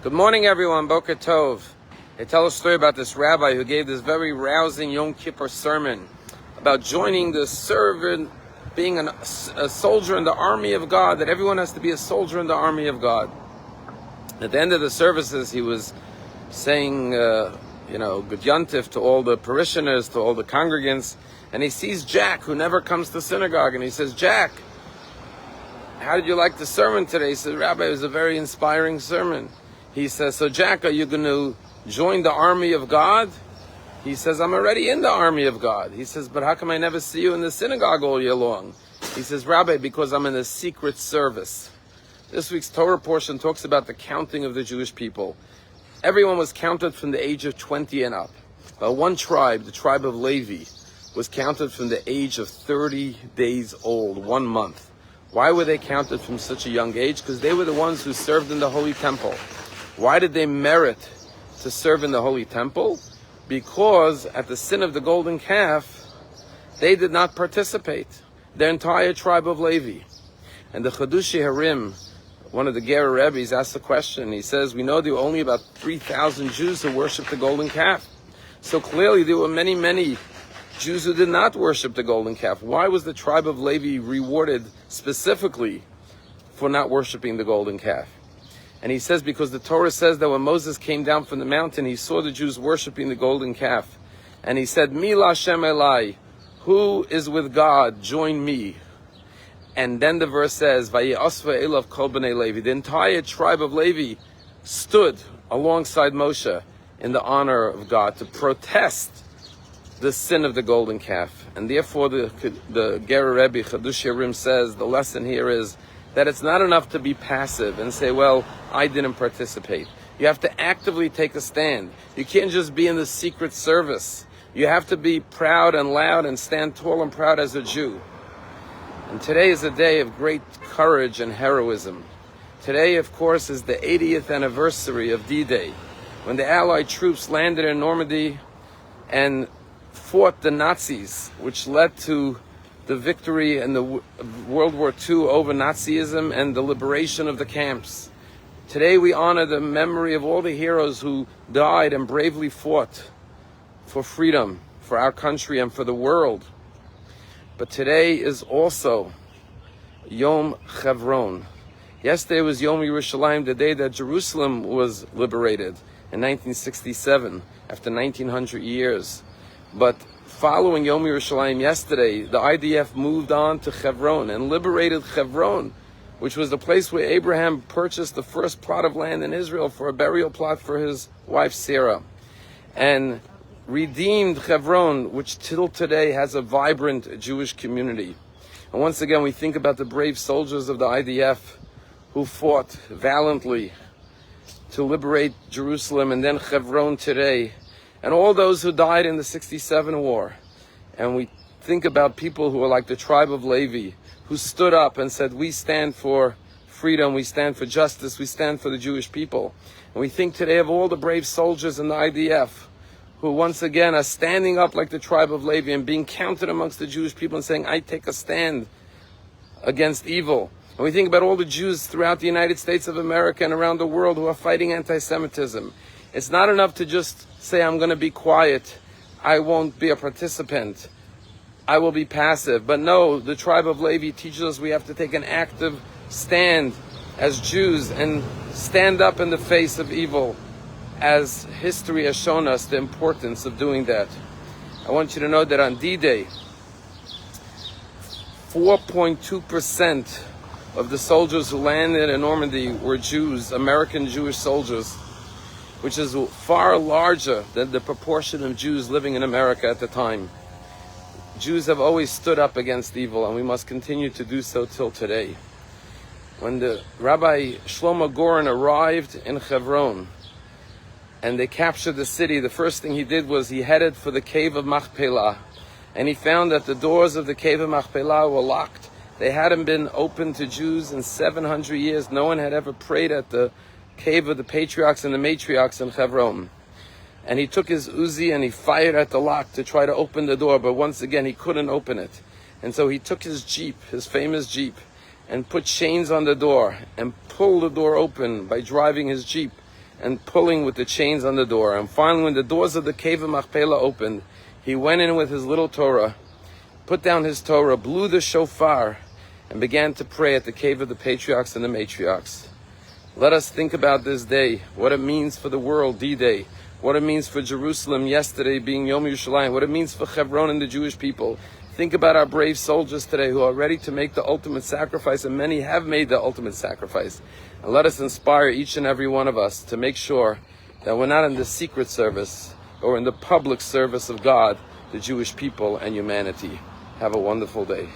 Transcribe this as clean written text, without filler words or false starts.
Good morning, everyone. Boker Tov. They tell a story about this rabbi who gave this very rousing Yom Kippur sermon about joining the servant, being a soldier in the army of God, that everyone has to be a soldier in the army of God. At the end of the services, he was saying, good yontif to all the parishioners, to all the congregants, and he sees Jack, who never comes to synagogue, and he says, Jack, how did you like the sermon today? He says, Rabbi, it was a very inspiring sermon. He says, so Jack, are you going to join the army of God? He says, I'm already in the army of God. He says, but how come I never see you in the synagogue all year long? He says, Rabbi, because I'm in the secret service. This week's Torah portion talks about the counting of the Jewish people. Everyone was counted from the age of 20 and up. But one tribe, the tribe of Levi, was counted from the age of 30 days old, 1 month. Why were they counted from such a young age? Because they were the ones who served in the Holy Temple. Why did they merit to serve in the Holy Temple? Because at the sin of the golden calf, they did not participate. The entire tribe of Levi. And the Chadushi Harim, one of the Ger Rebbes, asked the question. He says, we know there were only about 3,000 Jews who worshiped the golden calf. So clearly there were many, many Jews who did not worship the golden calf. Why was the tribe of Levi rewarded specifically for not worshiping the golden calf? And he says, because the Torah says that when Moses came down from the mountain, he saw the Jews worshiping the golden calf. And he said, Mi Lashem Elai, who is with God, join me. And then the verse says, Vayasva Elav Kol Bnei Levi. The entire tribe of Levi stood alongside Moshe in the honor of God to protest the sin of the golden calf. And therefore the Ger Rebbe Chadush Yerim says, the lesson here is that it's not enough to be passive and say, well, I didn't participate. You have to actively take a stand. You can't just be in the secret service. You have to be proud and loud and stand tall and proud as a Jew. And today is a day of great courage and heroism. Today, of course, is the 80th anniversary of D-Day, when the Allied troops landed in Normandy and fought the Nazis, which led to the victory in the World War II over Nazism and the liberation of the camps. Today we honor the memory of all the heroes who died and bravely fought for freedom, for our country and for the world. But today is also Yom Hebron. Yesterday was Yom Yerushalayim, the day that Jerusalem was liberated in 1967, after 1900 years. But following Yom Yerushalayim yesterday, the IDF moved on to Hebron and liberated Hebron, which was the place where Abraham purchased the first plot of land in Israel for a burial plot for his wife Sarah, and redeemed Hebron, which till today has a vibrant Jewish community. And once again, we think about the brave soldiers of the IDF who fought valiantly to liberate Jerusalem and then Hebron today, and all those who died in the 67 war. And we think about people who are like the tribe of Levi, who stood up and said, we stand for freedom, we stand for justice, we stand for the Jewish people. And we think today of all the brave soldiers in the IDF who once again are standing up like the tribe of Levi and being counted amongst the Jewish people and saying, I take a stand against evil. And we think about all the Jews throughout the United States of America and around the world who are fighting anti-Semitism. It's not enough to just say, I'm going to be quiet, I won't be a participant, I will be passive. But no, the tribe of Levi teaches us we have to take an active stand as Jews and stand up in the face of evil, as history has shown us the importance of doing that. I want you to know that on D-Day, 4.2% of the soldiers who landed in Normandy were Jews, American Jewish soldiers, which is far larger than the proportion of Jews living in America at the time. Jews have always stood up against evil, and we must continue to do so till today. When the Rabbi Shlomo Goren arrived in Hebron and they captured the city, the first thing he did was he headed for the cave of Machpelah, and he found that the doors of the cave of Machpelah were locked. They hadn't been opened to Jews in 700 years. No one had ever prayed at the cave of the patriarchs and the matriarchs in Hebron. And he took his Uzi and he fired at the lock to try to open the door, but once again he couldn't open it. And so he took his Jeep, his famous Jeep, and put chains on the door and pulled the door open by driving his Jeep. and pulling with the chains on the door. And finally, when the doors of the cave of Machpelah opened, he went in with his little Torah, put down his Torah, blew the shofar, and began to pray at the cave of the patriarchs and the matriarchs. Let us think about this day, what it means for the world, D-Day, what it means for Jerusalem yesterday being Yom Yerushalayim, what it means for Hebron and the Jewish people. Think about our brave soldiers today who are ready to make the ultimate sacrifice, and many have made the ultimate sacrifice. And let us inspire each and every one of us to make sure that we're not in the secret service or in the public service of God, the Jewish people, and humanity. Have a wonderful day.